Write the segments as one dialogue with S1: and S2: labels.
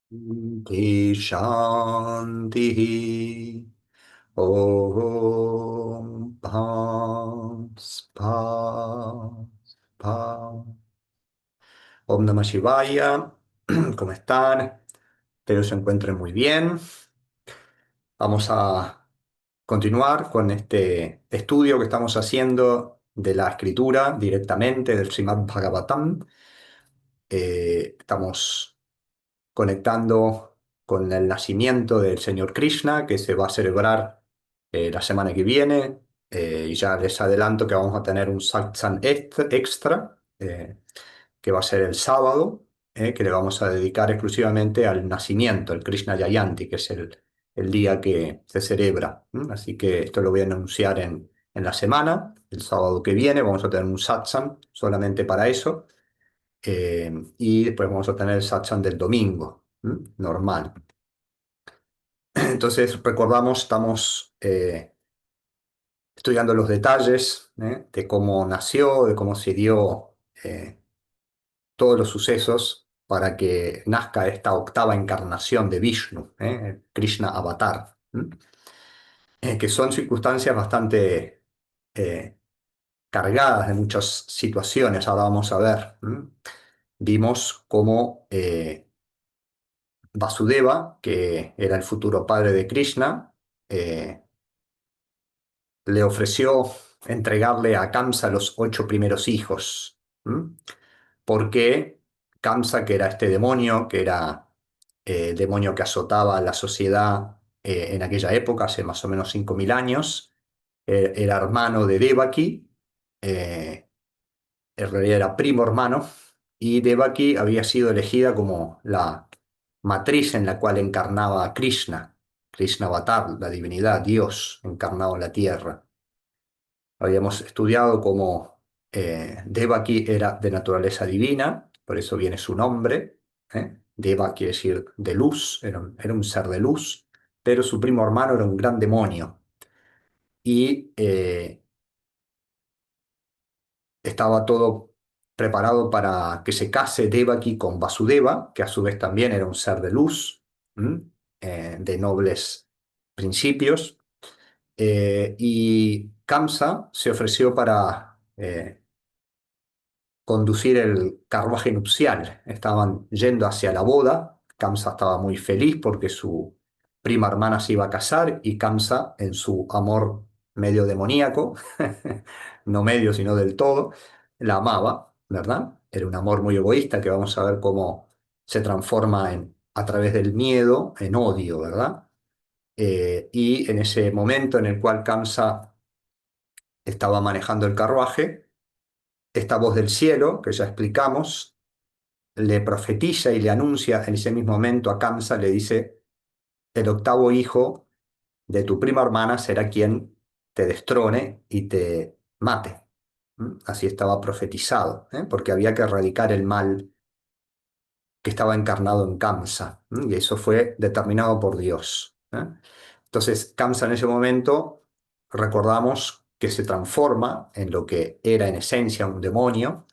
S1: Shanti Shanti Om Pa Om Namah Shivaya. ¿Cómo están? Espero se encuentren muy bien. Vamos a continuar con este estudio que estamos haciendo de la escritura directamente del Srimad Bhagavatam. Estamos conectando con el nacimiento del Señor Krishna, que se va a celebrar la semana que viene. Y ya les adelanto que vamos a tener un satsang extra, que va a ser el sábado, que le vamos a dedicar exclusivamente al nacimiento, el Krishna Jayanti, que es el día que se celebra. Así que esto lo voy a anunciar en la semana. El sábado que viene vamos a tener un satsang solamente para eso. Y después vamos a tener el satsang del domingo, normal. Entonces, recordamos, estamos estudiando los detalles, de cómo nació, de cómo se dio todos los sucesos para que nazca esta octava encarnación de Vishnu, Krishna Avatar, que son circunstancias bastante cargadas de muchas situaciones. Ahora vamos a ver. Vimos cómo Vasudeva, que era el futuro padre de Krishna, eh, le ofreció entregarle a Kamsa los 8 primeros hijos. Porque Kamsa, que era este demonio, que era el demonio que azotaba a la sociedad en aquella época, hace más o menos 5.000 años, era hermano de Devaki, en realidad era primo hermano, y Devaki había sido elegida como la matriz en la cual encarnaba a Krishna, Krishna Avatar, la divinidad, Dios encarnado en la tierra. Habíamos estudiado cómo Devaki era de naturaleza divina, por eso viene su nombre. Deva quiere decir de luz, era un ser de luz, pero su primo hermano era un gran demonio. Y estaba todo preparado para que se case Devaki con Vasudeva, que a su vez también era un ser de luz, ¿m? De nobles principios. Y Kamsa se ofreció para conducir el carruaje nupcial. Estaban yendo hacia la boda. Kamsa estaba muy feliz porque su prima hermana se iba a casar y Kamsa, en su amor medio demoníaco, no medio sino del todo, la amaba, ¿verdad? Era un amor muy egoísta que vamos a ver cómo se transforma a través del miedo en odio, ¿verdad? Y en ese momento en el cual Kamsa estaba manejando el carruaje, esta voz del cielo, que ya explicamos, le profetiza y le anuncia en ese mismo momento a Kamsa, le dice, el octavo hijo de tu prima hermana será quien te destrone y te mate. Así estaba profetizado, porque había que erradicar el mal que estaba encarnado en Kamsa, y eso fue determinado por Dios. Entonces, Kamsa en ese momento, recordamos que se transforma en lo que era en esencia un demonio,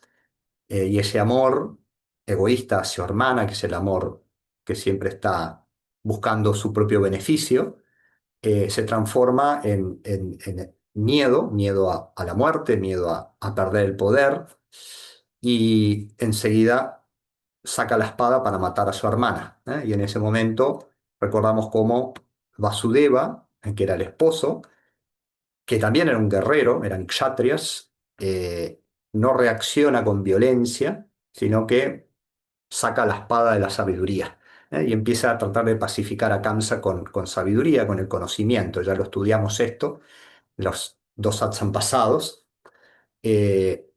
S1: y ese amor egoísta hacia su hermana, que es el amor que siempre está buscando su propio beneficio, se transforma en miedo, miedo a la muerte, miedo a perder el poder, y enseguida saca la espada para matar a su hermana. Y en ese momento recordamos cómo Vasudeva, que era el esposo, que también era un guerrero, eran kshatriyas, no reacciona con violencia, sino que saca la espada de la sabiduría, y empieza a tratar de pacificar a Kamsa con sabiduría, con el conocimiento. Ya lo estudiamos esto, los dos satsang pasados. eh,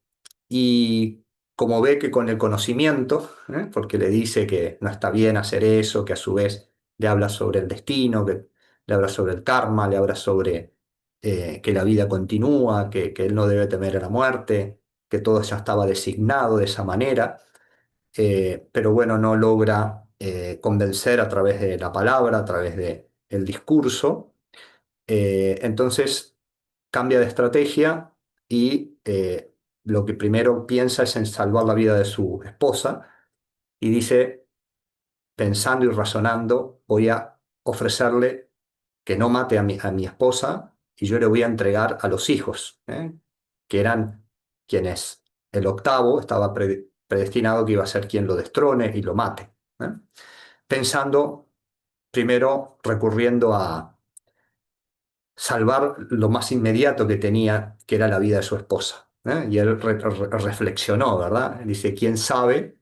S1: y como ve que con el conocimiento, porque le dice que no está bien hacer eso, que a su vez le habla sobre el destino, que le habla sobre el karma, le habla sobre que la vida continúa, que él no debe temer a la muerte, que todo ya estaba designado de esa manera, pero bueno, no logra convencer a través de la palabra, a través del discurso. Entonces cambia de estrategia y lo que primero piensa es en salvar la vida de su esposa y dice, pensando y razonando, voy a ofrecerle que no mate a mi esposa y yo le voy a entregar a los hijos, que eran quienes el octavo estaba predestinado que iba a ser quien lo destrone y lo mate. ¿Eh? Pensando primero recurriendo a salvar lo más inmediato que tenía, que era la vida de su esposa. Y él reflexionó, ¿verdad? Dice, ¿quién sabe?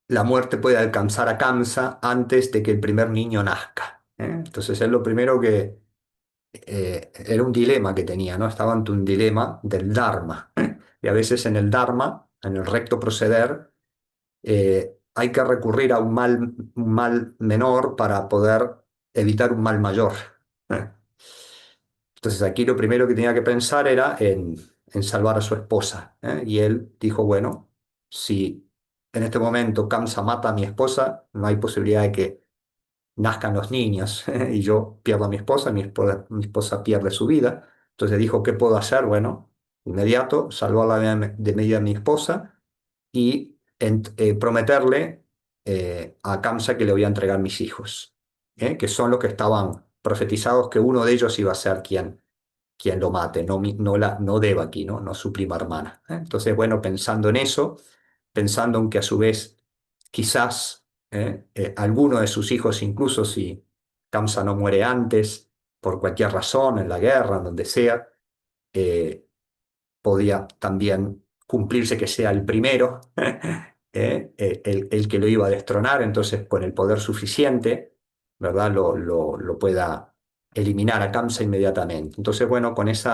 S1: La muerte puede alcanzar a Kamsa antes de que el primer niño nazca. Entonces él lo primero que era un dilema que tenía, ¿no? Estaba ante un dilema del Dharma. Y a veces en el Dharma, en el recto proceder, hay que recurrir a un mal menor para poder evitar un mal mayor. ¿eh? Entonces aquí lo primero que tenía que pensar era en salvar a su esposa. Y él dijo, bueno, si en este momento Kamsa mata a mi esposa, no hay posibilidad de que nazcan los niños y yo pierdo a mi esposa pierde su vida. Entonces dijo, ¿qué puedo hacer? Bueno, inmediato, salvar la vida de media de mi esposa y prometerle a Kamsa que le voy a entregar mis hijos, que son los que estaban profetizados que uno de ellos iba a ser quien lo mate, no Devaki, no su prima hermana. Entonces, bueno, pensando en eso, pensando en que a su vez quizás alguno de sus hijos, incluso si Kamsa no muere antes, por cualquier razón, en la guerra, en donde sea, eh, podía también cumplirse que sea el primero, el que lo iba a destronar, entonces con el poder suficiente, ¿verdad? Lo pueda eliminar a Kamsa inmediatamente. Entonces, bueno, con ese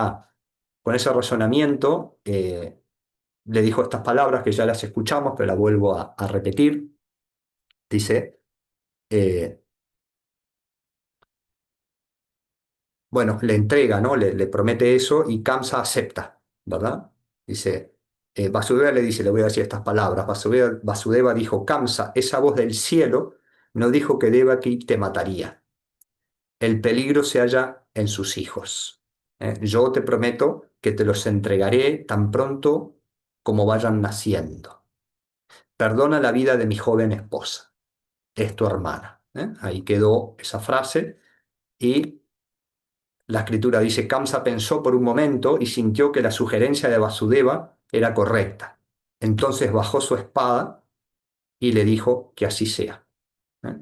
S1: razonamiento le dijo estas palabras que ya las escuchamos, pero las vuelvo a repetir. Dice, eh, bueno, le entrega, ¿no? Le promete eso y Kamsa acepta, ¿verdad? Dice, Vasudeva le dice, le voy a decir estas palabras. Vasudeva dijo, Kamsa, esa voz del cielo no dijo que Devaki te mataría. El peligro se halla en sus hijos. Yo te prometo que te los entregaré tan pronto como vayan naciendo. Perdona la vida de mi joven esposa, es tu hermana. Ahí quedó esa frase y la escritura dice, Kamsa pensó por un momento y sintió que la sugerencia de Vasudeva era correcta. Entonces bajó su espada y le dijo que así sea. ¿eh?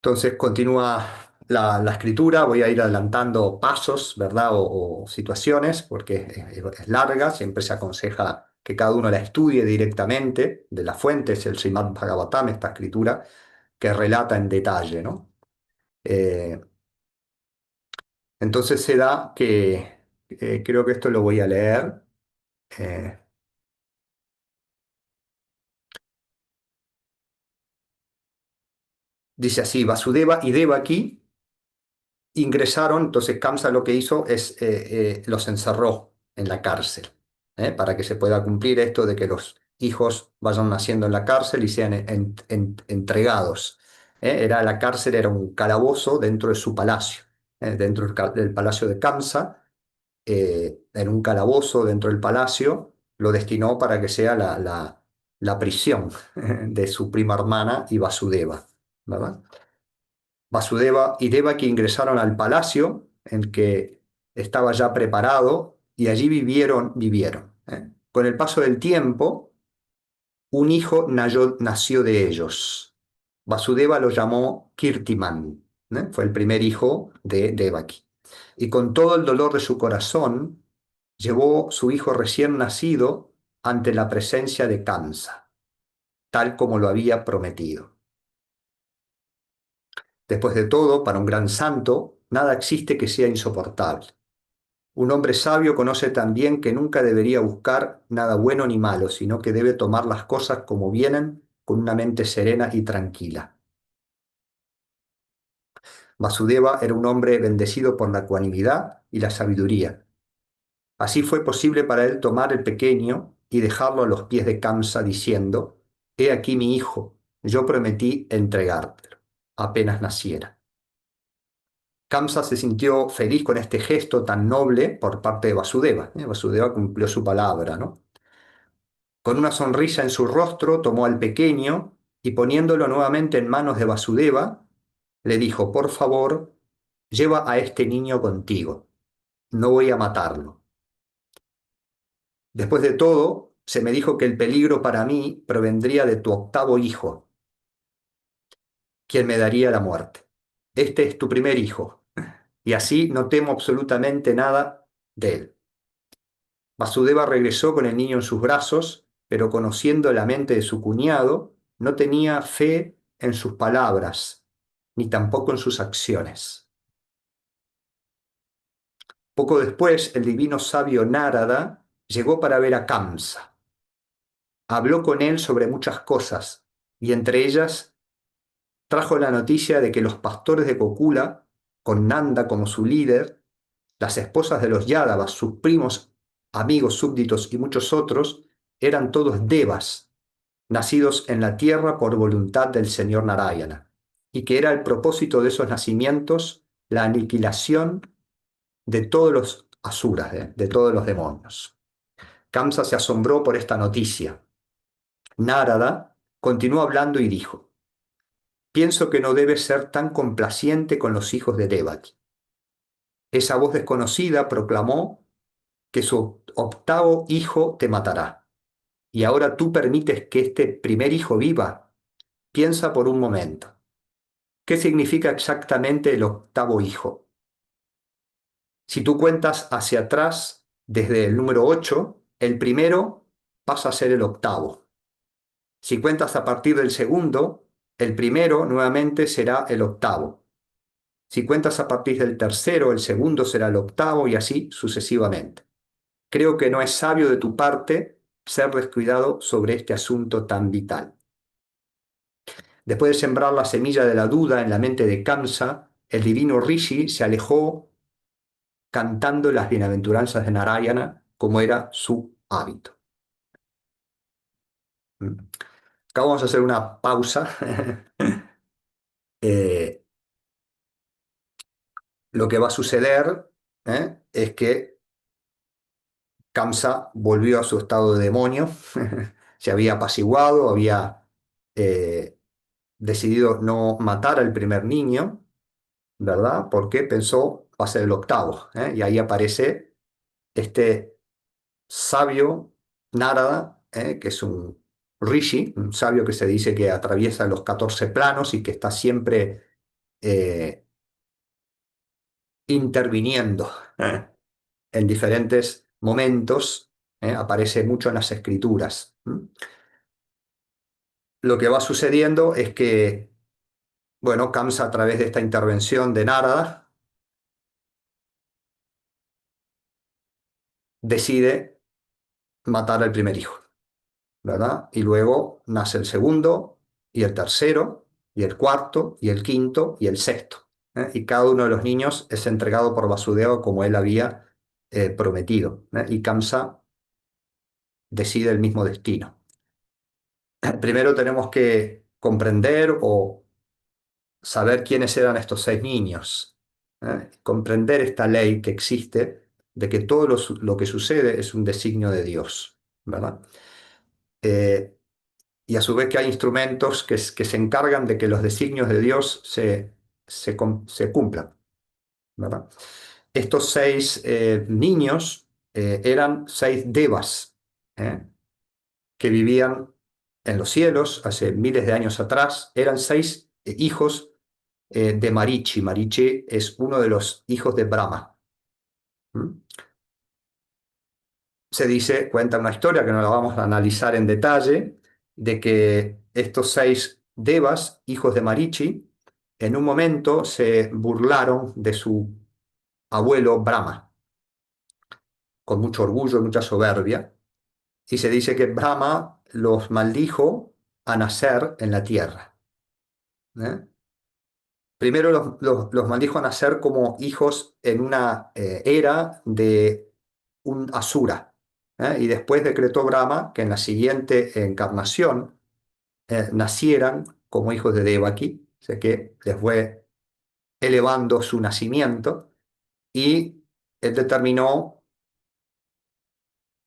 S1: Entonces continúa la escritura, voy a ir adelantando pasos, ¿verdad? O situaciones, porque es larga, siempre se aconseja que cada uno la estudie directamente de las fuentes, el Srimad Bhagavatam, esta escritura que relata en detalle, ¿no? Eh, entonces se da que, creo que esto lo voy a leer. eh, Dice así, Vasudeva y Devaki ingresaron, entonces Kamsa lo que hizo es los encerró en la cárcel, para que se pueda cumplir esto de que los hijos vayan naciendo en la cárcel y sean entregados. La cárcel era un calabozo dentro de su palacio, dentro del palacio de Kamsa, en un calabozo dentro del palacio, lo destinó para que sea la prisión de su prima hermana y Vasudeva, ¿verdad? Vasudeva y Devaki ingresaron al palacio en que estaba ya preparado y allí vivieron. Con el paso del tiempo, un hijo nació de ellos. Vasudeva lo llamó Kirtiman, fue el primer hijo de Devaki. Y con todo el dolor de su corazón, llevó su hijo recién nacido ante la presencia de Kamsa, tal como lo había prometido. Después de todo, para un gran santo, nada existe que sea insoportable. Un hombre sabio conoce también que nunca debería buscar nada bueno ni malo, sino que debe tomar las cosas como vienen con una mente serena y tranquila. Vasudeva era un hombre bendecido por la ecuanimidad y la sabiduría. Así fue posible para él tomar el pequeño y dejarlo a los pies de Kamsa diciendo, «He aquí mi hijo, yo prometí entregártelo, apenas naciera». Kamsa se sintió feliz con este gesto tan noble por parte de Vasudeva. Vasudeva cumplió su palabra, ¿no? Con una sonrisa en su rostro, tomó al pequeño y poniéndolo nuevamente en manos de Vasudeva, le dijo, por favor, lleva a este niño contigo. No voy a matarlo. Después de todo, se me dijo que el peligro para mí provendría de tu octavo hijo, quien me daría la muerte. Este es tu primer hijo, y así no temo absolutamente nada de él. Vasudeva regresó con el niño en sus brazos, pero conociendo la mente de su cuñado, no tenía fe en sus palabras, ni tampoco en sus acciones. Poco después, el divino sabio Nárada llegó para ver a Kamsa. Habló con él sobre muchas cosas, y entre ellas trajo la noticia de que los pastores de Gokula, con Nanda como su líder, las esposas de los Yádavas, sus primos, amigos, súbditos y muchos otros, eran todos devas, nacidos en la tierra por voluntad del señor Narayana, y que era el propósito de esos nacimientos la aniquilación de todos los asuras, de todos los demonios. Kamsa se asombró por esta noticia. Nárada continuó hablando y dijo, pienso que no debes ser tan complaciente con los hijos de Devaki. Esa voz desconocida proclamó que su octavo hijo te matará. Y ahora tú permites que este primer hijo viva. Piensa por un momento. ¿Qué significa exactamente el octavo hijo? Si tú cuentas hacia atrás, desde el número 8, el primero pasa a ser el octavo. Si cuentas a partir del segundo, el primero nuevamente será el octavo. Si cuentas a partir del tercero, el segundo será el octavo y así sucesivamente. Creo que no es sabio de tu parte ser descuidado sobre este asunto tan vital. Después de sembrar la semilla de la duda en la mente de Kamsa, el divino Rishi se alejó cantando las bienaventuranzas de Narayana como era su hábito. Acá vamos a hacer una pausa. Eh, lo que va a suceder es que Kamsa volvió a su estado de demonio, se había apaciguado, había decidido no matar al primer niño, ¿verdad? Porque pensó, va a ser el octavo, y ahí aparece este sabio Nárada, que es un rishi, un sabio que se dice que atraviesa los 14 planos y que está siempre eh, interviniendo en diferentes momentos, aparece mucho en las escrituras. Lo que va sucediendo es que, bueno, Kamsa a través de esta intervención de Nárada decide matar al primer hijo, ¿verdad? Y luego nace el segundo y el tercero y el cuarto y el quinto y el sexto. Y cada uno de los niños es entregado por Vasudeva como él había prometido. Y Kamsa decide el mismo destino. Primero tenemos que comprender o saber quiénes eran estos 6 niños. Comprender esta ley que existe de que todo lo que sucede es un designio de Dios, ¿verdad? Eh, y a su vez que hay instrumentos que se encargan de que los designios de Dios se cumplan, ¿verdad? Estos 6 niños eran 6 devas que vivían en los cielos hace miles de años atrás. Eran 6 hijos de Marichi. Marichi es uno de los hijos de Brahma. ¿Mm? Se dice, cuenta una historia que no la vamos a analizar en detalle, de que estos 6 devas, hijos de Marichi, en un momento se burlaron de su abuelo Brahma, con mucho orgullo y mucha soberbia, y se dice que Brahma los maldijo a nacer en la tierra. ¿Eh? Primero los maldijo a nacer como hijos en una era de un asura. Y después decretó Brahma que en la siguiente encarnación nacieran como hijos de Devaki, o sea que les fue elevando su nacimiento y él determinó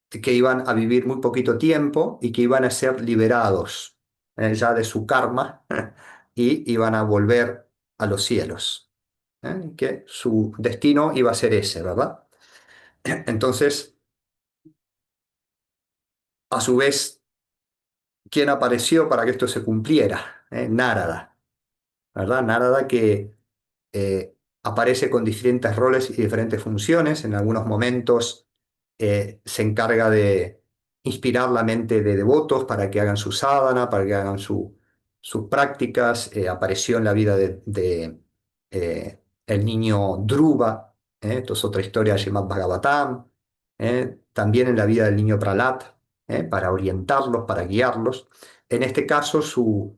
S1: que iban a vivir muy poquito tiempo y que iban a ser liberados ya de su karma y iban a volver a los cielos, que su destino iba a ser ese, ¿verdad? Entonces, a su vez, ¿quién apareció para que esto se cumpliera? Nárada, ¿verdad? Nárada que aparece con diferentes roles y diferentes funciones. En algunos momentos se encarga de inspirar la mente de devotos para que hagan su sadhana, para que hagan sus prácticas. Apareció en la vida el niño Dhruva, esto es otra historia de Srimad Bhagavatam. También en la vida del niño Prahlad, para orientarlos, para guiarlos. En este caso, su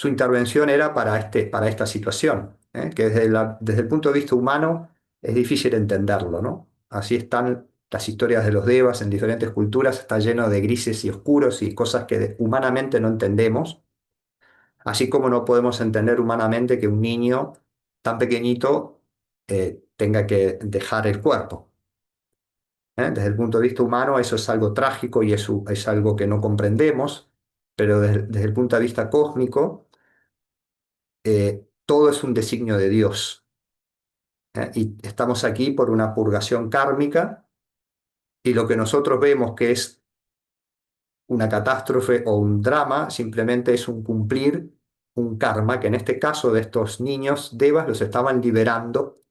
S1: intervención era para esta situación, que desde el punto de vista humano es difícil entenderlo, ¿no? Así están las historias de los devas en diferentes culturas, está lleno de grises y oscuros y cosas que humanamente no entendemos, así como no podemos entender humanamente que un niño tan pequeñito tenga que dejar el cuerpo. Desde el punto de vista humano eso es algo trágico y es algo que no comprendemos, pero desde el punto de vista cósmico, todo es un designio de Dios. Y estamos aquí por una purgación kármica y lo que nosotros vemos que es una catástrofe o un drama simplemente es un cumplir un karma que en este caso de estos niños devas los estaban liberando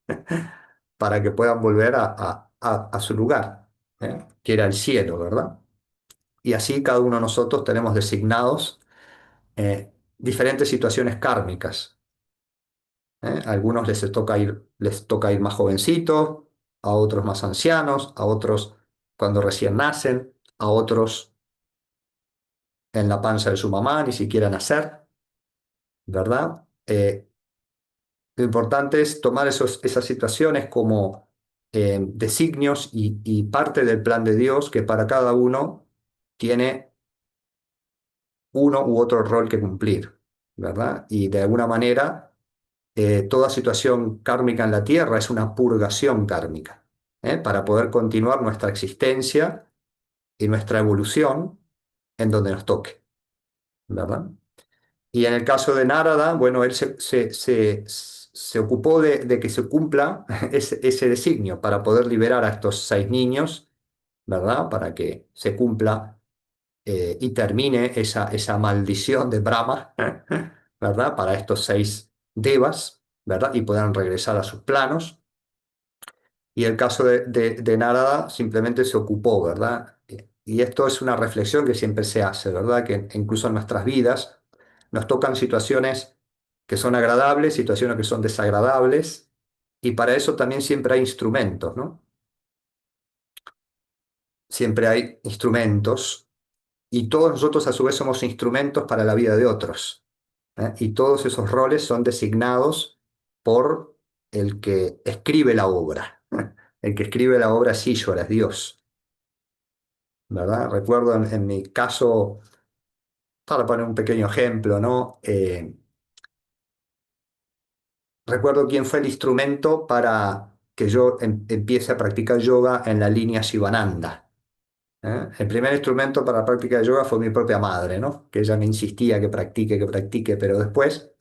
S1: para que puedan volver a su lugar, que era el cielo, ¿verdad? Y así cada uno de nosotros tenemos designados diferentes situaciones kármicas. A algunos les toca ir más jovencitos, a otros más ancianos, a otros cuando recién nacen, a otros en la panza de su mamá, ni siquiera nacer, ¿verdad? Lo importante es tomar esas situaciones como designios y parte del plan de Dios que para cada uno tiene uno u otro rol que cumplir, ¿verdad? Y de alguna manera toda situación kármica en la Tierra es una purgación kármica, para poder continuar nuestra existencia y nuestra evolución en donde nos toque, ¿verdad? Y en el caso de Narada, bueno, él se ocupó de que se cumpla ese designio para poder liberar a estos 6 niños, ¿verdad? Para que se cumpla y termine esa maldición de Brahma, ¿verdad? Para estos 6 devas, ¿verdad? Y puedan regresar a sus planos. Y el caso de Narada simplemente se ocupó, ¿verdad? Y esto es una reflexión que siempre se hace, ¿verdad? Que incluso en nuestras vidas nos tocan situaciones que son agradables, situaciones que son desagradables, y para eso también siempre hay instrumentos, ¿no? Siempre hay instrumentos, y todos nosotros a su vez somos instrumentos para la vida de otros, y todos esos roles son designados por el que escribe la obra. El que escribe la obra es Íshvara, es Dios, ¿verdad? Recuerdo en mi caso, para poner un pequeño ejemplo, ¿no? Recuerdo quién fue el instrumento para que yo empiece a practicar yoga en la línea Shivananda. El primer instrumento para la práctica de yoga fue mi propia madre, ¿no? Que ella me insistía que practique, pero después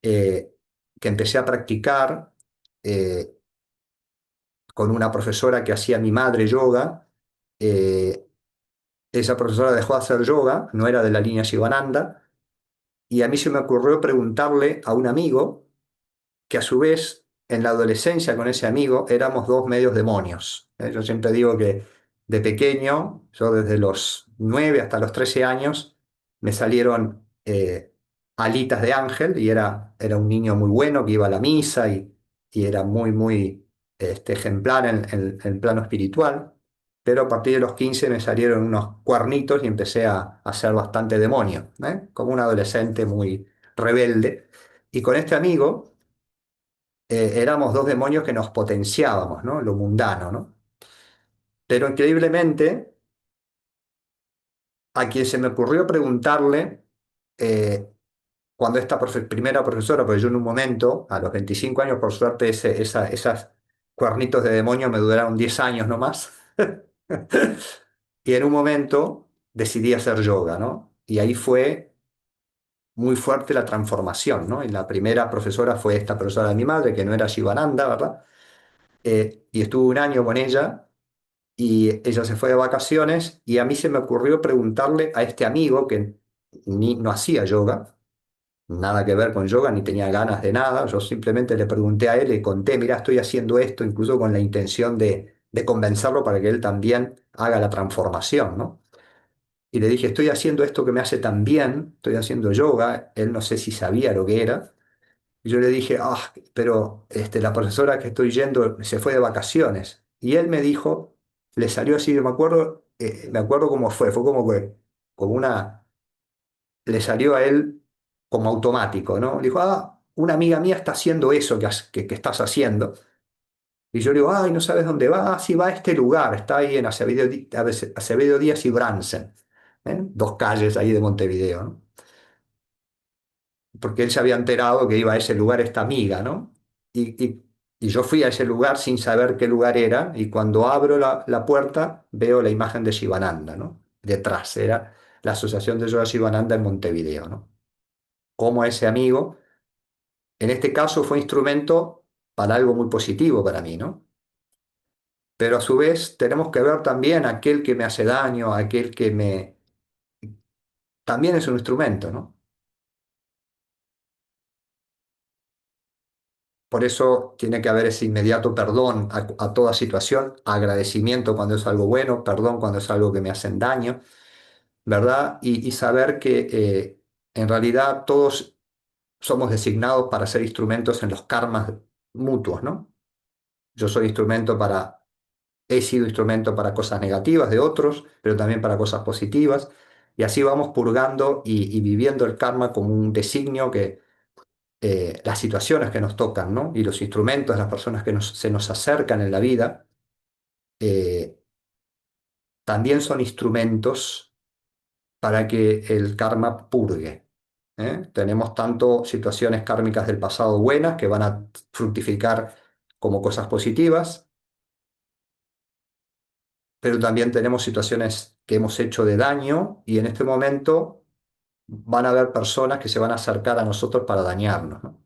S1: eh, que empecé a practicar eh, con una profesora que hacía mi madre yoga, eh, esa profesora dejó de hacer yoga, no era de la línea Shivananda, y a mí se me ocurrió preguntarle a un amigo que a su vez en la adolescencia con ese amigo éramos dos medios demonios. Yo siempre digo que de pequeño, yo desde los 9 hasta los 13 años, me salieron alitas de ángel y era un niño muy bueno que iba a la misa y era muy ejemplar en el plano espiritual. Pero a partir de los 15 me salieron unos cuernitos y empecé a ser bastante demonio, como un adolescente muy rebelde. Y con este amigo éramos dos demonios que nos potenciábamos, ¿no? Lo mundano, ¿no? Pero increíblemente, a quien se me ocurrió preguntarle, eh, cuando esta primera profesora, porque yo en un momento, a los 25 años, por suerte, esas cuernitos de demonio me duraron 10 años nomás. Y en un momento decidí hacer yoga, ¿no? Y ahí fue muy fuerte la transformación, ¿no? Y la primera profesora fue esta profesora de mi madre, que no era Shivananda, ¿verdad? Y estuve un año con ella y ella se fue de vacaciones y a mí se me ocurrió preguntarle a este amigo que no hacía yoga, nada que ver con yoga, ni tenía ganas de nada, yo simplemente le pregunté a él, le conté, mira, estoy haciendo esto, incluso con la intención de convencerlo para que él también haga la transformación, ¿no? Y le dije, estoy haciendo esto que me hace tan bien, estoy haciendo yoga, él no sé si sabía lo que era. Y yo le dije, ah, pero la profesora que estoy yendo se fue de vacaciones. Y él me dijo, le salió así, me acuerdo cómo fue como que, como una, le salió a él como automático, ¿no? Le dijo, ah, una amiga mía está haciendo eso que estás haciendo. Y yo le digo, ay, ¿no sabes dónde va? Ah, sí, va a este lugar, está ahí en Acevedo Díaz y Bransen, ¿eh? Dos calles ahí de Montevideo, ¿no? Porque él se había enterado que iba a ese lugar esta amiga, ¿no? Y yo fui a ese lugar sin saber qué lugar era, y cuando abro la puerta veo la imagen de Shivananda, ¿no? Detrás era la Asociación de Yoga Shivananda en Montevideo, ¿no? Como ese amigo, en este caso fue instrumento para algo muy positivo para mí, ¿no? Pero a su vez tenemos que ver también aquel que me hace daño, aquel que me... También es un instrumento, ¿no? Por eso tiene que haber ese inmediato perdón a toda situación, agradecimiento cuando es algo bueno, perdón cuando es algo que me hacen daño, ¿verdad? Y saber que en realidad todos somos designados para ser instrumentos en los karmas mutuos, ¿no? Yo soy instrumento he sido instrumento para cosas negativas de otros, pero también para cosas positivas, y así vamos purgando y viviendo el karma como un designio que las situaciones que nos tocan, ¿no? Y los instrumentos, las personas que se nos acercan en la vida, eh, también son instrumentos para que el karma purgue. Tenemos tanto situaciones kármicas del pasado buenas que van a fructificar como cosas positivas, pero también tenemos situaciones que hemos hecho de daño y en este momento van a haber personas que se van a acercar a nosotros para dañarnos, ¿no?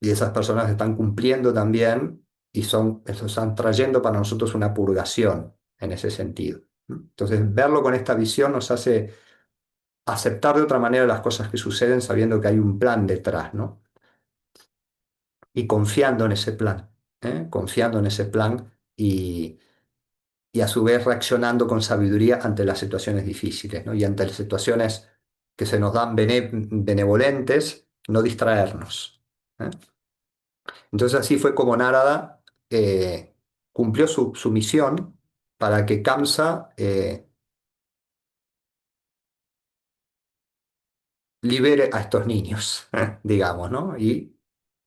S1: Y esas personas están cumpliendo también y están trayendo para nosotros una purgación en ese sentido. Entonces, verlo con esta visión nos hace aceptar de otra manera las cosas que suceden sabiendo que hay un plan detrás, ¿no? Y confiando en ese plan, ¿eh? Confiando en ese plan y a su vez reaccionando con sabiduría ante las situaciones difíciles, ¿no? Y ante las situaciones que se nos dan benevolentes, no distraernos, ¿eh? Entonces así fue como Narada cumplió su misión para que Kamsa libere a estos niños, digamos, ¿no? Y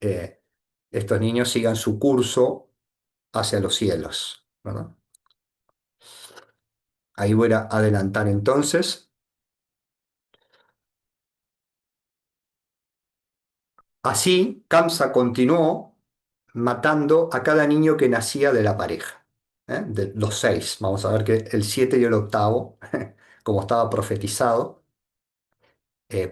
S1: eh, estos niños sigan su curso hacia los cielos, ¿verdad? Ahí voy a adelantar entonces. Así, Kamsa continuó matando a cada niño que nacía de la pareja, de los seis. Vamos a ver que el siete y el octavo, como estaba profetizado,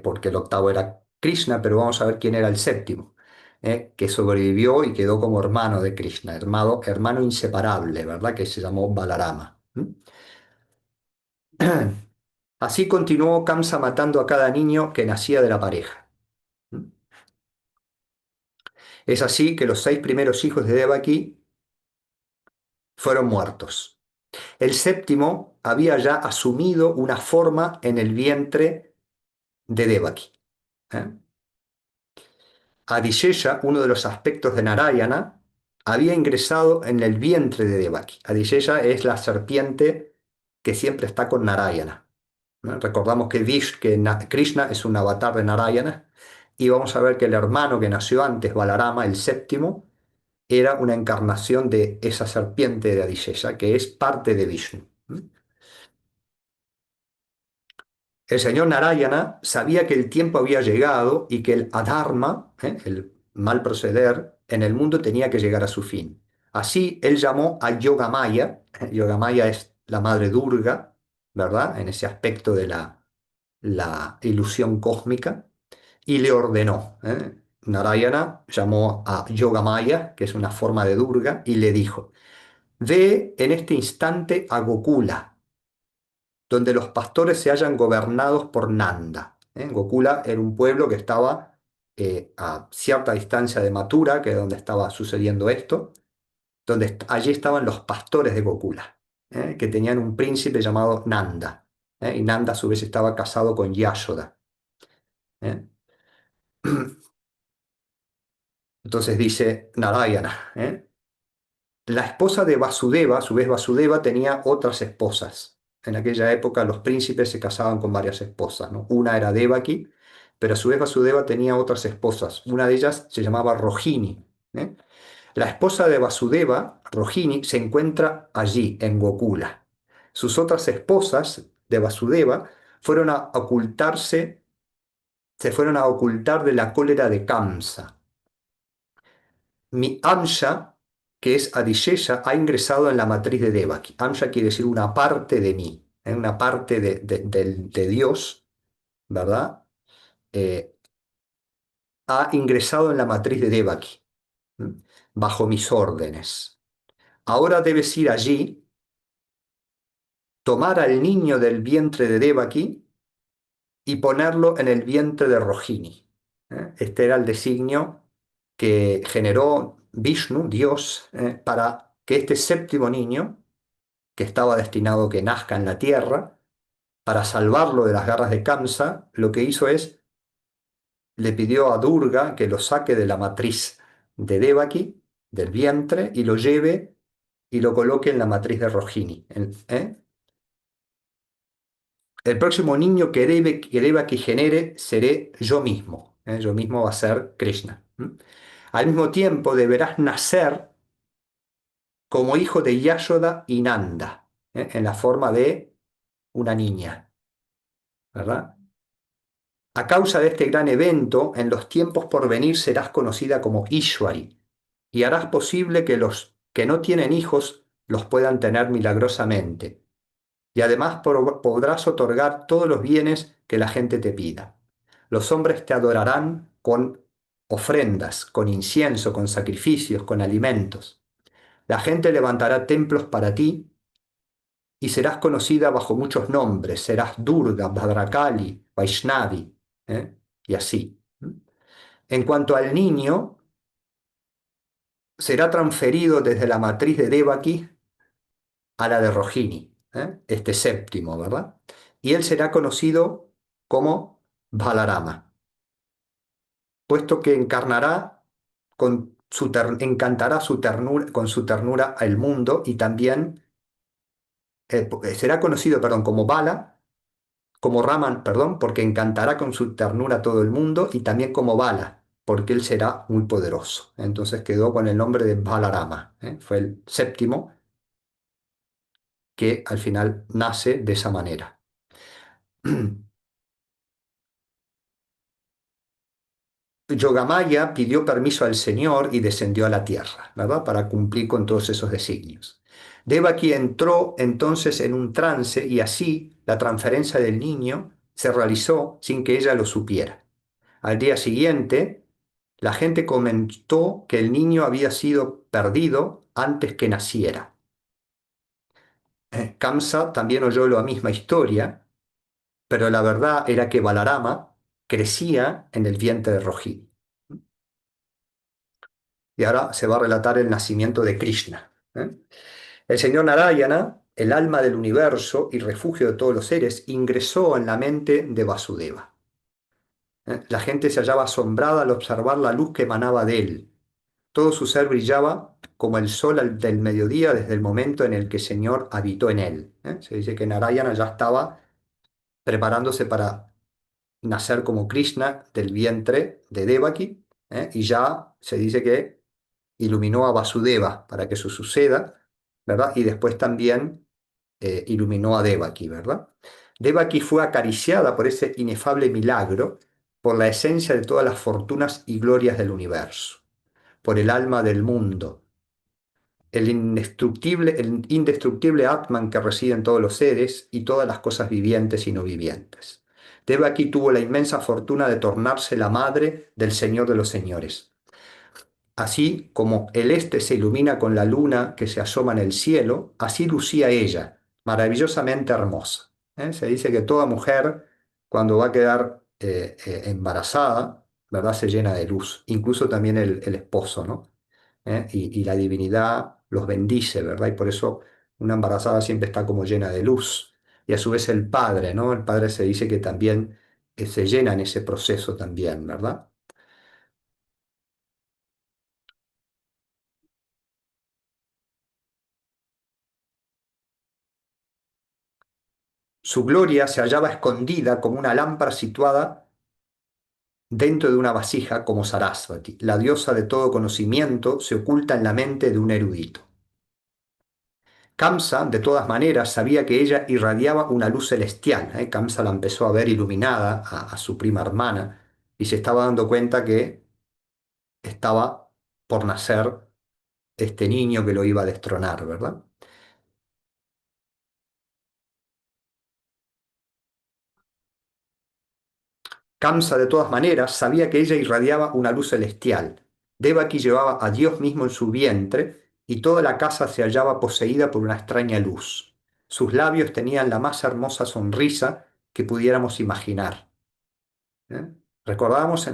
S1: porque el octavo era Krishna, pero vamos a ver quién era el séptimo, que sobrevivió y quedó como hermano de Krishna, hermano inseparable, ¿verdad? Que se llamó Balarama. Así continuó Kamsa matando a cada niño que nacía de la pareja. Es así que los seis primeros hijos de Devaki fueron muertos. El séptimo había ya asumido una forma en el vientre de Devaki. ¿eh? Adisheya, uno de los aspectos de Narayana, había ingresado en el vientre de Devaki. Adisheya es la serpiente que siempre está con Narayana. ¿no? Recordamos que Krishna es un avatar de Narayana y vamos a ver que el hermano que nació antes, Balarama, el séptimo, era una encarnación de esa serpiente de Adisheya, que es parte de Vishnu. El señor Narayana sabía que el tiempo había llegado y que el adharma, el mal proceder, en el mundo tenía que llegar a su fin. Así él llamó a Yogamaya, Yogamaya es la madre Durga, ¿verdad? En ese aspecto de la ilusión cósmica, y le ordenó. Narayana llamó a Yogamaya, que es una forma de Durga, y le dijo, ve en este instante a Gokula, donde los pastores se hallan gobernados por Nanda. Gokula era un pueblo que estaba a cierta distancia de Mathura, que es donde estaba sucediendo esto, donde allí estaban los pastores de Gokula, que tenían un príncipe llamado Nanda. Y Nanda a su vez estaba casado con Yashoda. ¿eh? Entonces dice Narayana, la esposa de Vasudeva, a su vez Vasudeva tenía otras esposas. En aquella época los príncipes se casaban con varias esposas, ¿no? Una era Devaki, pero a su vez Vasudeva tenía otras esposas. Una de ellas se llamaba Rohini. ¿eh? La esposa de Vasudeva, Rohini, se encuentra allí, en Gokula. Sus otras esposas de Vasudeva fueron a ocultarse, se fueron a ocultar de la cólera de Kamsa. Mi Amsha, que es Adishesha, ha ingresado en la matriz de Devaki. Amsha quiere decir una parte de mí, una parte de Dios, ¿verdad? Eh, ha ingresado en la matriz de Devaki, ¿m? Bajo mis órdenes. Ahora debes ir allí, tomar al niño del vientre de Devaki y ponerlo en el vientre de Rohini. Este era el designio que generó Vishnu, Dios, para que este séptimo niño, que estaba destinado a que nazca en la tierra, para salvarlo de las garras de Kamsa, lo que hizo es, le pidió a Durga que lo saque de la matriz de Devaki, del vientre, y lo lleve y lo coloque en la matriz de Rohini. El próximo niño que Devaki genere seré yo mismo. Yo mismo va a ser Krishna. Al mismo tiempo deberás nacer como hijo de Yashoda y Nanda, en la forma de una niña, ¿verdad? A causa de este gran evento, en los tiempos por venir serás conocida como Ishwari y harás posible que los que no tienen hijos los puedan tener milagrosamente. Y además podrás otorgar todos los bienes que la gente te pida. Los hombres te adorarán con ofrendas, con incienso, con sacrificios, con alimentos. La gente levantará templos para ti y serás conocida bajo muchos nombres. Serás Durga, Bhadrakali, Vaishnavi, y así. En cuanto al niño, será transferido desde la matriz de Devaki a la de Rohini, este séptimo, ¿verdad? Y él será conocido como Balarama, puesto que encarnará encantará su ternura, con su ternura al mundo y también será conocido, perdón, como Bala, como Raman, perdón, porque encantará con su ternura a todo el mundo y también como Bala, porque él será muy poderoso. Entonces quedó con el nombre de Balarama, fue el séptimo que al final nace de esa manera. Yogamaya pidió permiso al Señor y descendió a la tierra, ¿verdad? Para cumplir con todos esos designios. Devaki entró entonces en un trance y así la transferencia del niño se realizó sin que ella lo supiera. Al día siguiente, la gente comentó que el niño había sido perdido antes que naciera. Kamsa también oyó la misma historia, pero la verdad era que Balarama crecía en el vientre de Rohini. Y ahora se va a relatar el nacimiento de Krishna. El señor Narayana, el alma del universo y refugio de todos los seres, ingresó en la mente de Vasudeva. La gente se hallaba asombrada al observar la luz que emanaba de él. Todo su ser brillaba como el sol del mediodía desde el momento en el que el Señor habitó en él. Se dice que Narayana ya estaba preparándose para nacer como Krishna del vientre de Devaki, y ya se dice que iluminó a Vasudeva para que eso suceda, ¿verdad? Y después también iluminó a Devaki, ¿verdad? Devaki fue acariciada por ese inefable milagro, por la esencia de todas las fortunas y glorias del universo, por el alma del mundo, el indestructible Atman que reside en todos los seres y todas las cosas vivientes y no vivientes. Devaki tuvo la inmensa fortuna de tornarse la madre del Señor de los Señores. Así como el este se ilumina con la luna que se asoma en el cielo, así lucía ella, maravillosamente hermosa. Se dice que toda mujer, cuando va a quedar embarazada, ¿verdad? Se llena de luz, incluso también el esposo, ¿no? Y la divinidad los bendice, ¿verdad? Y por eso una embarazada siempre está como llena de luz. Y a su vez el padre, ¿no? El padre se dice que también se llena en ese proceso también, ¿verdad? Su gloria se hallaba escondida como una lámpara situada dentro de una vasija como Sarasvati. La diosa de todo conocimiento se oculta en la mente de un erudito. Kamsa, de todas maneras, sabía que ella irradiaba una luz celestial. Kamsa la empezó a ver iluminada a su prima hermana y se estaba dando cuenta que estaba por nacer este niño que lo iba a destronar, ¿verdad? Kamsa, de todas maneras, sabía que ella irradiaba una luz celestial. Devaki llevaba a Dios mismo en su vientre y toda la casa se hallaba poseída por una extraña luz. Sus labios tenían la más hermosa sonrisa que pudiéramos imaginar. ¿eh? Recordamos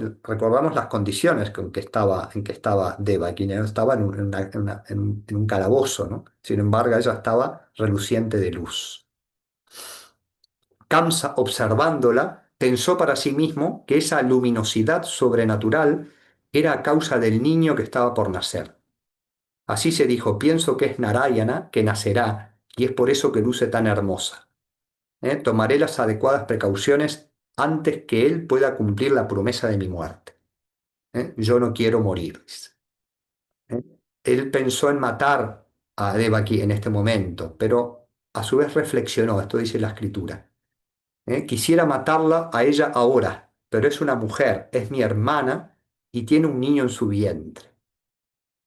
S1: las condiciones en que estaba Devaki, no estaba en un calabozo, ¿no? Sin embargo, ella estaba reluciente de luz. Kamsa, observándola, pensó para sí mismo que esa luminosidad sobrenatural era a causa del niño que estaba por nacer. Así se dijo, pienso que es Narayana que nacerá, y es por eso que luce tan hermosa. Tomaré las adecuadas precauciones antes que él pueda cumplir la promesa de mi muerte. Yo no quiero morir. ¿eh? Él pensó en matar a Devaki en este momento, pero a su vez reflexionó, esto dice la escritura. Quisiera matarla a ella ahora, pero es una mujer, es mi hermana y tiene un niño en su vientre.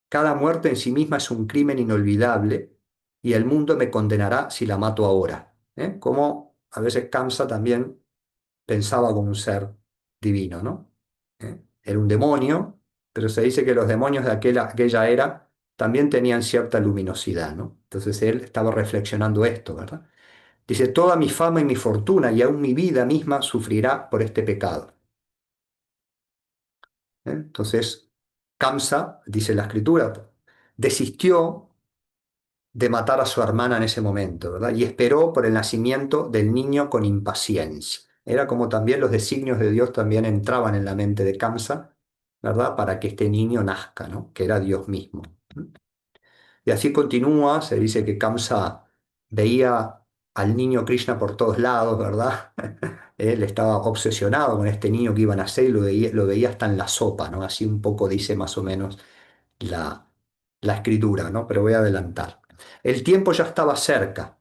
S1: Cada muerte en sí misma es un crimen inolvidable y el mundo me condenará si la mato ahora. Como a veces Kamsa también pensaba como un ser divino, ¿no? Era un demonio, pero se dice que los demonios de aquella era también tenían cierta luminosidad, ¿no? Entonces él estaba reflexionando esto, ¿verdad? Dice, toda mi fama y mi fortuna y aún mi vida misma sufrirá por este pecado. Entonces, Kamsa, dice la escritura, desistió de matar a su hermana en ese momento, ¿verdad? Y esperó por el nacimiento del niño con impaciencia. Era como también los designios de Dios también entraban en la mente de Kamsa, ¿verdad? Para que este niño nazca, ¿no? Que era Dios mismo. Y así continúa, se dice que Kamsa veía al niño Krishna por todos lados, ¿verdad? Él estaba obsesionado con este niño que iba a nacer y lo veía hasta en la sopa, ¿no? Así un poco dice más o menos la, la escritura, ¿no? Pero voy a adelantar. El tiempo ya estaba cerca.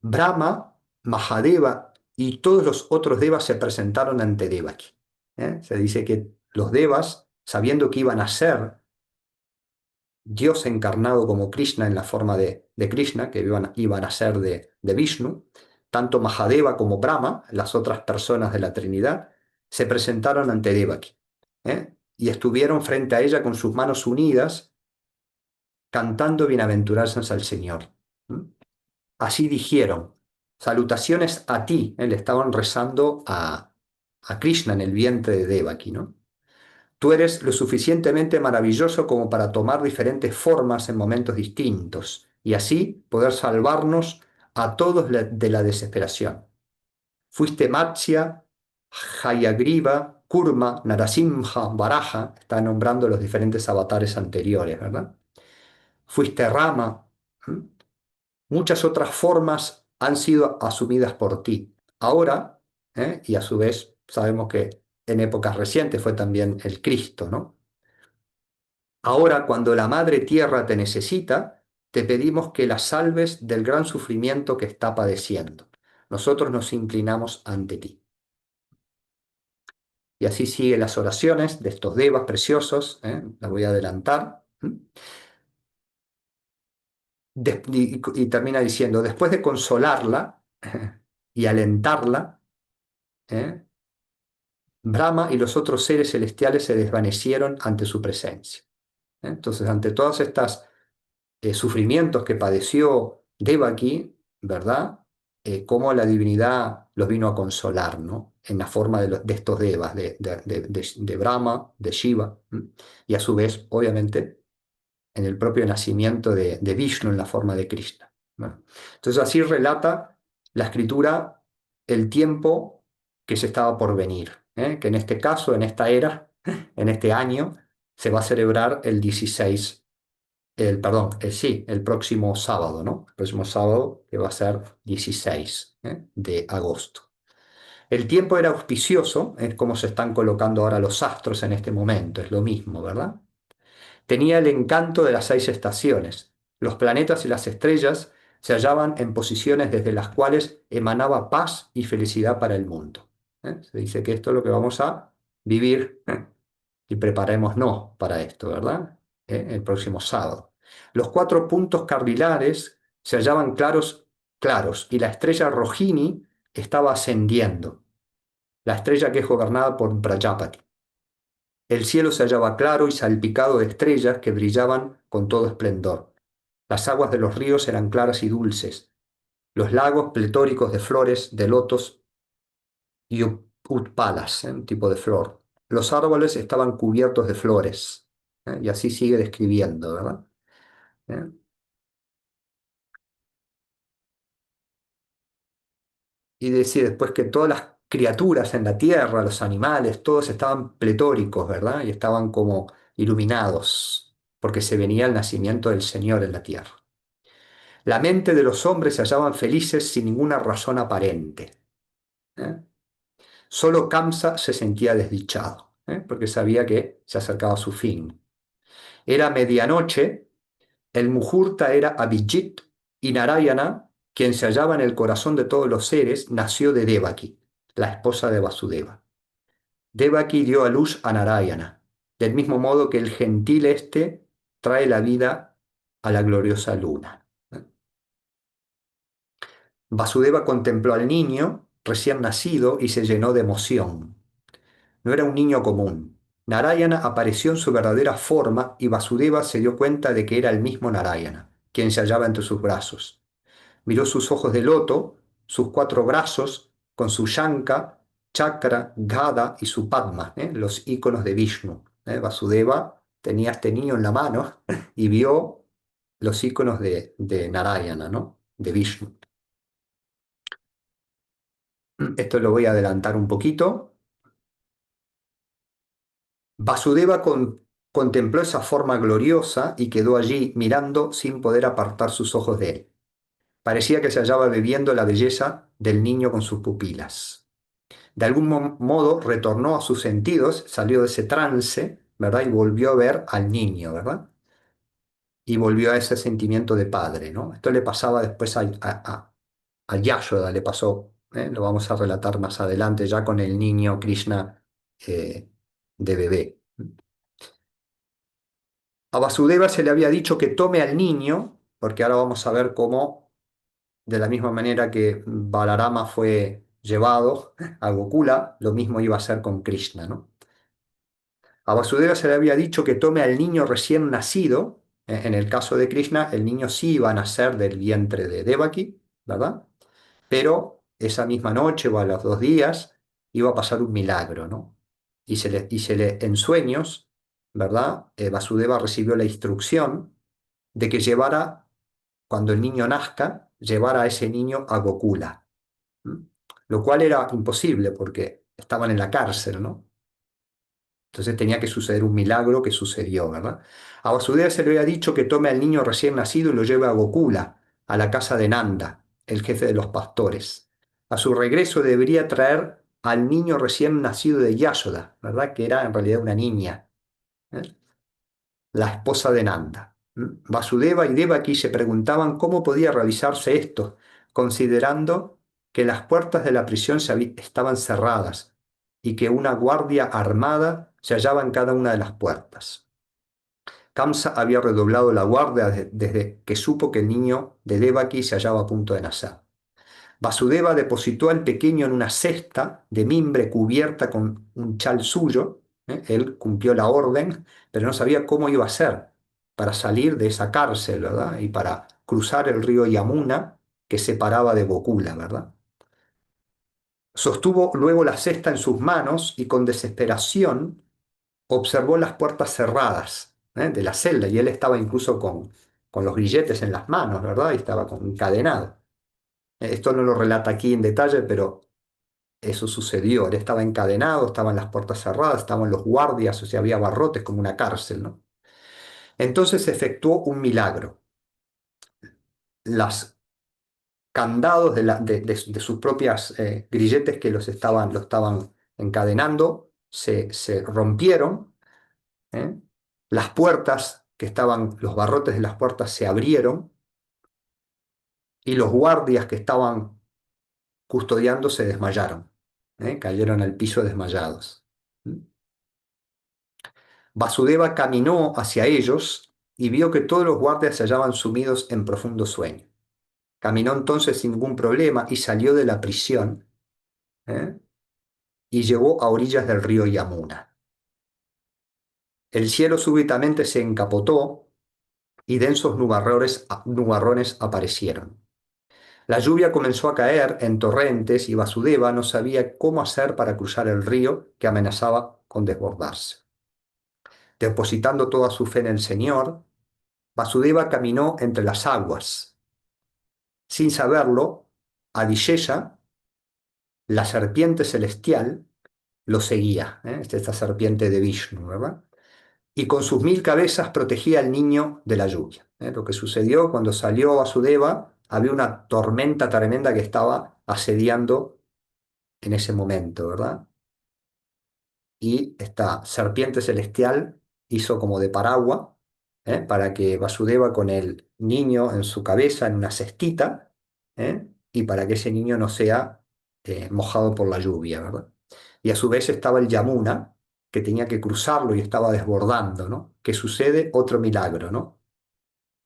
S1: Brahma, Mahadeva y todos los otros devas se presentaron ante Devaki. Se dice que los devas, sabiendo que iban a ser Dios encarnado como Krishna en la forma de Krishna, que iban a ser de Vishnu, tanto Mahadeva como Brahma, las otras personas de la Trinidad, se presentaron ante Devaki, y estuvieron frente a ella con sus manos unidas, cantando bienaventuranzas al Señor. ¿Mm? Así dijeron, salutaciones a ti, le estaban rezando a Krishna en el vientre de Devaki, ¿no? Tú eres lo suficientemente maravilloso como para tomar diferentes formas en momentos distintos y así poder salvarnos a todos de la desesperación. Fuiste Matsya, Hayagriva, Kurma, Narasimha, Varaha, está nombrando los diferentes avatares anteriores, ¿verdad? Fuiste Rama. ¿m? Muchas otras formas han sido asumidas por ti. Ahora, y a su vez sabemos que en épocas recientes fue también el Cristo, ¿no? Ahora, cuando la Madre Tierra te necesita, te pedimos que la salves del gran sufrimiento que está padeciendo. nosotros nos inclinamos ante ti. Y así siguen las oraciones de estos devas preciosos, ¿eh? Las voy a adelantar. Y termina diciendo, después de consolarla y alentarla, ¿eh? Brahma y los otros seres celestiales se desvanecieron ante su presencia. ¿Eh? Entonces, ante todos estos sufrimientos que padeció Devaki, ¿verdad? Cómo la divinidad los vino a consolar, ¿no? En la forma de estos devas, de Brahma, de Shiva, ¿m? Y a su vez, obviamente, en el propio nacimiento de Vishnu en la forma de Krishna, ¿no? Entonces, así relata la escritura el tiempo que se estaba por venir, ¿eh? Que en este caso, en esta era, en este año, se va a celebrar el 16 perdón, sí, el próximo sábado, ¿no? El próximo sábado que va a ser 16, de agosto. El tiempo era auspicioso, es como se están colocando ahora los astros en este momento, es lo mismo, ¿verdad? Tenía el encanto de las 6 estaciones. Los planetas y las estrellas se hallaban en posiciones desde las cuales emanaba paz y felicidad para el mundo. Se dice que esto es lo que vamos a vivir, y preparémonos para esto, ¿verdad? El próximo sábado. Los 4 puntos cardinales se hallaban claros, claros, y la estrella Rohini estaba ascendiendo, la estrella que es gobernada por Prajapati. El cielo se hallaba claro y salpicado de estrellas que brillaban con todo esplendor. Las aguas de los ríos eran claras y dulces, los lagos pletóricos de flores de lotos y utpalas, un tipo de flor. Los árboles estaban cubiertos de flores, y así sigue describiendo, ¿verdad? ¿Eh? Y decir después que todas las criaturas en la tierra, los animales, todos estaban pletóricos, ¿verdad? Y estaban como iluminados, porque se venía el nacimiento del Señor en la tierra. La mente de los hombres se hallaban felices sin ninguna razón aparente, ¿eh? Solo Kamsa se sentía desdichado, porque sabía que se acercaba a su fin. Era medianoche, el Muhurta era Abhijit y Narayana, quien se hallaba en el corazón de todos los seres, nació de Devaki, la esposa de Vasudeva. Devaki dio a luz a Narayana, del mismo modo que el gentil este trae la vida a la gloriosa luna. Vasudeva contempló al niño recién nacido y se llenó de emoción. No era un niño común. Narayana apareció en su verdadera forma y Vasudeva se dio cuenta de que era el mismo Narayana, quien se hallaba entre sus brazos. Miró sus ojos de loto, sus 4 brazos, con su yanka, chakra, gada y su padma, los íconos de Vishnu. Vasudeva tenía a este niño en la mano y vio los íconos de Narayana, ¿no? De Vishnu. Esto lo voy a adelantar un poquito. Vasudeva contempló esa forma gloriosa y quedó allí mirando sin poder apartar sus ojos de él. Parecía que se hallaba bebiendo la belleza del niño con sus pupilas. De algún modo retornó a sus sentidos, salió de ese trance, ¿verdad? Y volvió a ver al niño, ¿verdad? Y volvió a ese sentimiento de padre, ¿no? Esto le pasaba después a Yashoda, le pasó, lo vamos a relatar más adelante, ya con el niño Krishna, de bebé. A Vasudeva se le había dicho que tome al niño, porque ahora vamos a ver cómo, de la misma manera que Balarama fue llevado a Gokula, lo mismo iba a hacer con Krishna, ¿no? A Vasudeva se le había dicho que tome al niño recién nacido. En el caso de Krishna, el niño sí iba a nacer del vientre de Devaki, ¿verdad? Pero esa misma noche o a los 2 días iba a pasar un milagro, ¿no? En sueños, ¿verdad? Vasudeva recibió la instrucción de que llevara, cuando el niño nazca, llevara a ese niño a Gokula. ¿Mm? Lo cual era imposible porque estaban en la cárcel, ¿no? Entonces tenía que suceder un milagro que sucedió, ¿verdad? A Vasudeva se le había dicho que tome al niño recién nacido y lo lleve a Gokula, a la casa de Nanda, el jefe de los pastores. A su regreso debería traer al niño recién nacido de Yashoda, ¿verdad? Que era en realidad una niña, ¿eh? La esposa de Nanda. Vasudeva y Devaki se preguntaban cómo podía realizarse esto, considerando que las puertas de la prisión estaban cerradas y que una guardia armada se hallaba en cada una de las puertas. Kamsa había redoblado la guardia desde que supo que el niño de Devaki se hallaba a punto de nacer. Vasudeva depositó al pequeño en una cesta de mimbre cubierta con un chal suyo. Él cumplió la orden, pero no sabía cómo iba a hacer para salir de esa cárcel, ¿verdad? Y para cruzar el río Yamuna que separaba de Gokula, ¿verdad? Sostuvo luego la cesta en sus manos y con desesperación observó las puertas cerradas, de la celda, y él estaba incluso con los grilletes en las manos, ¿verdad? Y estaba encadenado. Esto no lo relata aquí en detalle, pero eso sucedió. Él estaba encadenado, estaban las puertas cerradas, estaban los guardias, o sea, había barrotes como una cárcel, ¿no? Entonces efectuó un milagro. Los candados de sus propias grilletes que lo estaban encadenando se rompieron, ¿eh? Las puertas que estaban, los barrotes de las puertas se abrieron y los guardias que estaban custodiando se desmayaron, cayeron al piso desmayados. Vasudeva caminó hacia ellos y vio que todos los guardias se hallaban sumidos en profundo sueño. Caminó entonces sin ningún problema y salió de la prisión, ¿eh? Y llegó a orillas del río Yamuna. El cielo súbitamente se encapotó y densos nubarrones aparecieron. La lluvia comenzó a caer en torrentes y Vasudeva no sabía cómo hacer para cruzar el río que amenazaba con desbordarse. Depositando toda su fe en el Señor, Vasudeva caminó entre las aguas. Sin saberlo, Adishesha, la serpiente celestial, lo seguía, esta serpiente de Vishnu, ¿verdad? Y con sus 1000 cabezas protegía al niño de la lluvia. Lo que sucedió cuando salió Vasudeva, había una tormenta tremenda que estaba asediando en ese momento, ¿verdad? Y esta serpiente celestial hizo como de paraguas, para que Vasudeva con el niño en su cabeza, en una cestita, y para que ese niño no sea mojado por la lluvia, ¿verdad? Y a su vez estaba el Yamuna, que tenía que cruzarlo y estaba desbordando, ¿no? ¿Qué sucede? Otro milagro, ¿no?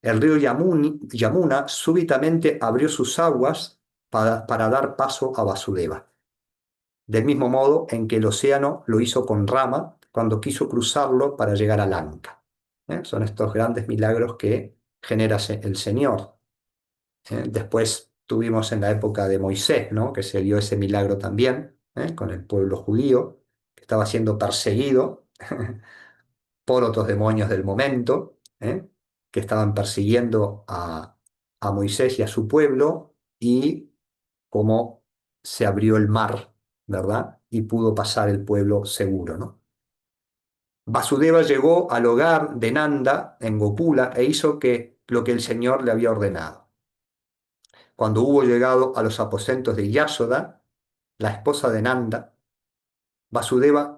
S1: El río Yamuna súbitamente abrió sus aguas para dar paso a Vasudeva, del mismo modo en que el océano lo hizo con Rama cuando quiso cruzarlo para llegar a Lanka. Son estos grandes milagros que genera el Señor. Después tuvimos en la época de Moisés, ¿no? Que se dio ese milagro también, con el pueblo judío, que estaba siendo perseguido por otros demonios del momento, que estaban persiguiendo a Moisés y a su pueblo, y cómo se abrió el mar, ¿verdad? Y pudo pasar el pueblo seguro, ¿no? Vasudeva llegó al hogar de Nanda en Gokula e hizo lo que el Señor le había ordenado. Cuando hubo llegado a los aposentos de Yashoda, la esposa de Nanda, Vasudeva,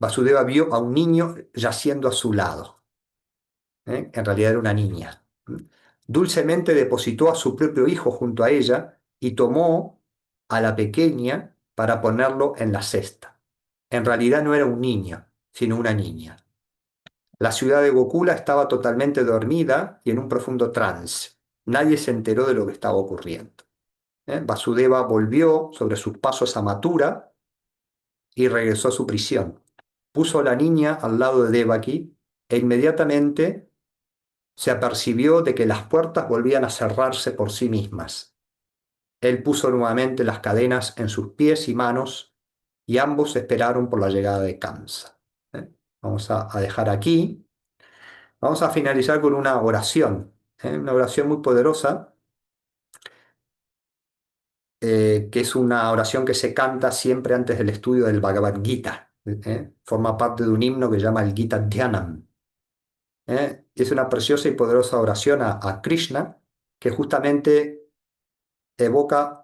S1: Vasudeva vio a un niño yaciendo a su lado. En realidad era una niña. Dulcemente depositó a su propio hijo junto a ella y tomó a la pequeña para ponerlo en la cesta. En realidad no era un niño, sino una niña. La ciudad de Gokula estaba totalmente dormida y en un profundo trance. Nadie se enteró de lo que estaba ocurriendo. Vasudeva volvió sobre sus pasos a Mathura y regresó a su prisión. Puso a la niña al lado de Devaki e inmediatamente se apercibió de que las puertas volvían a cerrarse por sí mismas. Él puso nuevamente las cadenas en sus pies y manos y ambos esperaron por la llegada de Kamsa. Vamos a dejar aquí. Vamos a finalizar con una oración muy poderosa, que es una oración que se canta siempre antes del estudio del Bhagavad Gita. Forma parte de un himno que se llama el Gita Dhyanam. Es una preciosa y poderosa oración a Krishna, que justamente evoca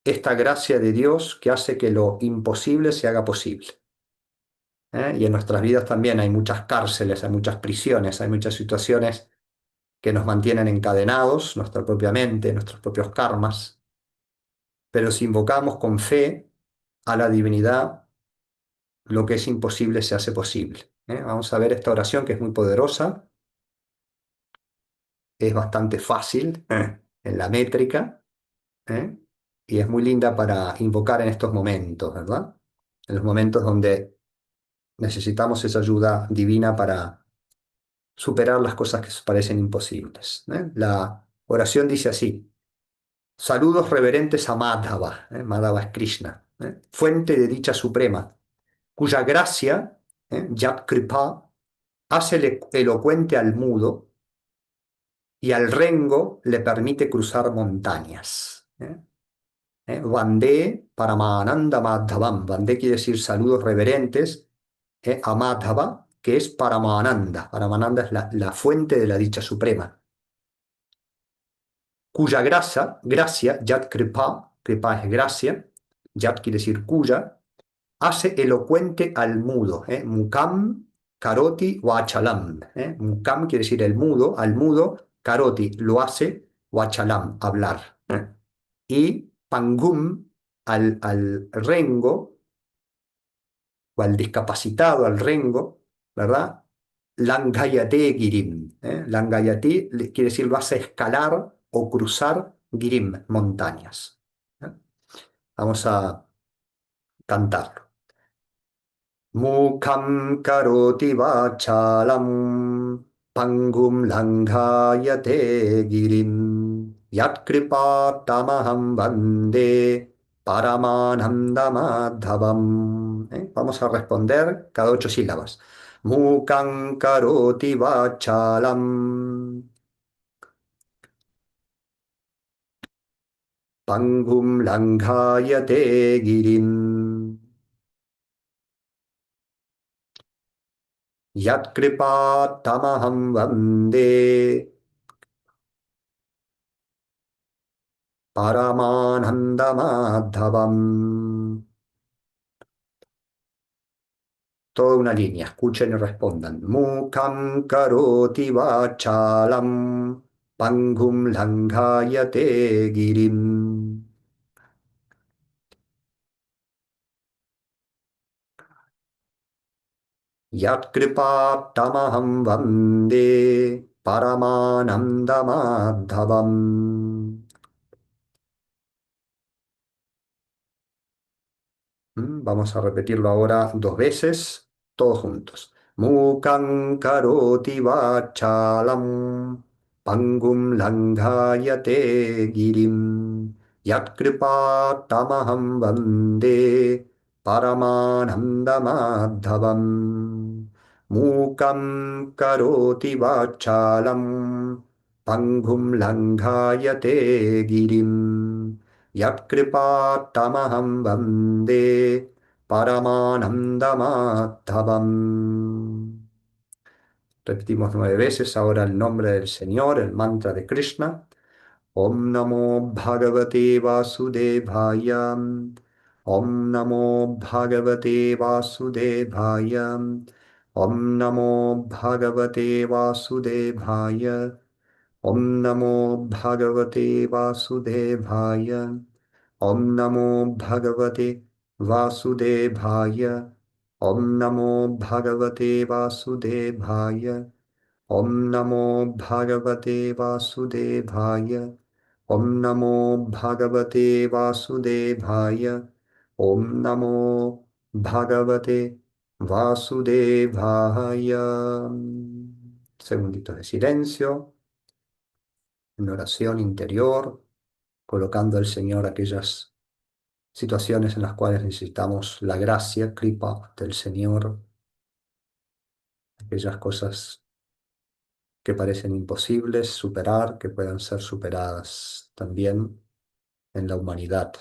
S1: esta gracia de Dios que hace que lo imposible se haga posible. Y en nuestras vidas también hay muchas cárceles, hay muchas prisiones, hay muchas situaciones que nos mantienen encadenados, nuestra propia mente, nuestros propios karmas, pero si invocamos con fe a la divinidad, lo que es imposible se hace posible. Vamos a ver esta oración que es muy poderosa, es bastante fácil en la métrica, ¿eh? Y es muy linda para invocar en estos momentos, ¿verdad? En los momentos donde necesitamos esa ayuda divina para superar las cosas que parecen imposibles. La oración dice así: saludos reverentes a Madhava, Madhava es Krishna, fuente de dicha suprema, cuya gracia, Yat Kripa, hace elocuente al mudo y al rengo le permite cruzar montañas. Vande Paramananda Madhavam. Vande quiere decir saludos reverentes a Madhava, que es Paramananda. Paramananda es la fuente de la dicha suprema, cuya gracia, Yat Kripa, Kripa es gracia, Yat quiere decir cuya, hace elocuente al mudo. Mukam Karoti Vachalam. Mukam quiere decir el mudo, al mudo, Karoti lo hace, Vachalam, hablar. Y Pangum al rengo, o al discapacitado, al rengo, ¿verdad? Langayate Girim. Langayate quiere decir lo hace escalar o cruzar Girim, montañas. ¿eh? Vamos a cantarlo. Mukam karoti vachalam pangum langhayate girim yatkripatamaham vande paramanandamadhavam. Vamos a responder cada 8 sílabas. Mukam karoti vachalam pangum langhayate girim Yatkripatamaham vande Paramanandamadhavam. Toda una línea, escuchen y respondan. Mukam karoti vachalam pangum langhayate girim. Yatkripatamaham vande Paramanandamadhavam. Vamos a repetirlo ahora 2 veces, todos juntos. Mukam karoti vachalam pangum langhayate girim yatkripa tamaham vande paramanandamadhavam. Mukam karoti vachalam pangum langhayate girim Yatkripatamaham vande Paramanandamadhavam. Repetimos 9 veces ahora el nombre del Señor, el mantra de Krishna. Om Namo Bhagavate Vasudevaya. Om Namo Bhagavate Vasudevaya. Om Namo Bhagavate Vasudevaya. Om Namo Bhagavate Vasudevaya. Om Namo Bhagavate Vasudevaya. Om Namo Bhagavate Vasudevaya. Om Namo Bhagavate Vasudevaya. Om Namo Bhagavate Vasudevaya. Om Namo Bhagavate Vasudevaya. Segunditos de silencio, en oración interior, colocando al Señor aquellas situaciones en las cuales necesitamos la gracia, kripa del Señor, aquellas cosas que parecen imposibles superar, que puedan ser superadas también en la humanidad.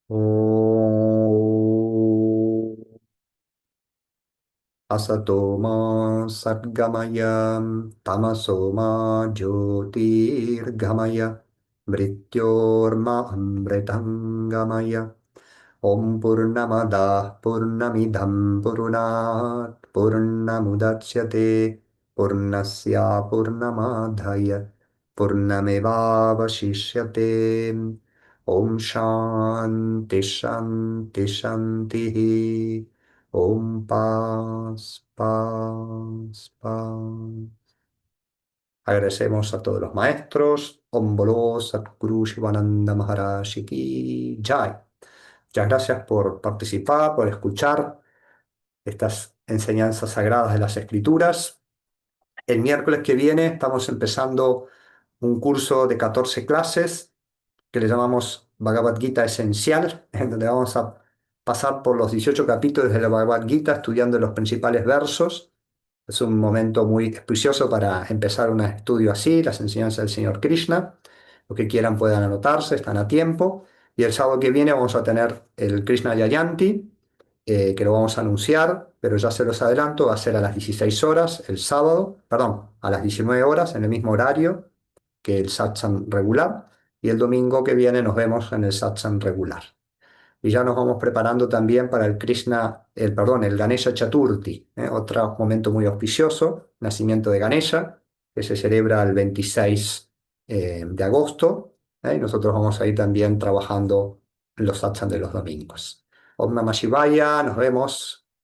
S1: Om Asatoma Sadgamaya Tamasoma Jyotirgamaya Mrityorma Amritangamaya Om Purnamada Purnamidam Purnat Purnamudachyate Purnasya Purnamadhaya Purnamevavashishyate Om Shanti Shanti Shanti Om Paz Paz Paz. Agradecemos a todos los maestros. Om Bolo Satguru Shivananda Maharaj Ki Jai. Muchas gracias por participar, por escuchar estas enseñanzas sagradas de las Escrituras. El miércoles que viene estamos empezando un curso de 14 clases que le llamamos Bhagavad Gita Esencial, en donde vamos a pasar por los 18 capítulos de la Bhagavad Gita estudiando los principales versos. Es un momento muy auspicioso para empezar un estudio así, las enseñanzas del Señor Krishna. Los que quieran puedan anotarse, están a tiempo. Y el sábado que viene vamos a tener el Krishna Yayanti, que lo vamos a anunciar, pero ya se los adelanto, va a ser a las 16 horas el sábado, perdón, a las 19 horas en el mismo horario que el satsang regular. Y el domingo que viene nos vemos en el satsang regular. Y ya nos vamos preparando también para el Krishna, el Ganesha Chaturthi, otro momento muy auspicioso, nacimiento de Ganesha, que se celebra el 26 de agosto, y nosotros vamos a ir también trabajando en los satsang de los domingos. Om Namah Shivaya, nos vemos.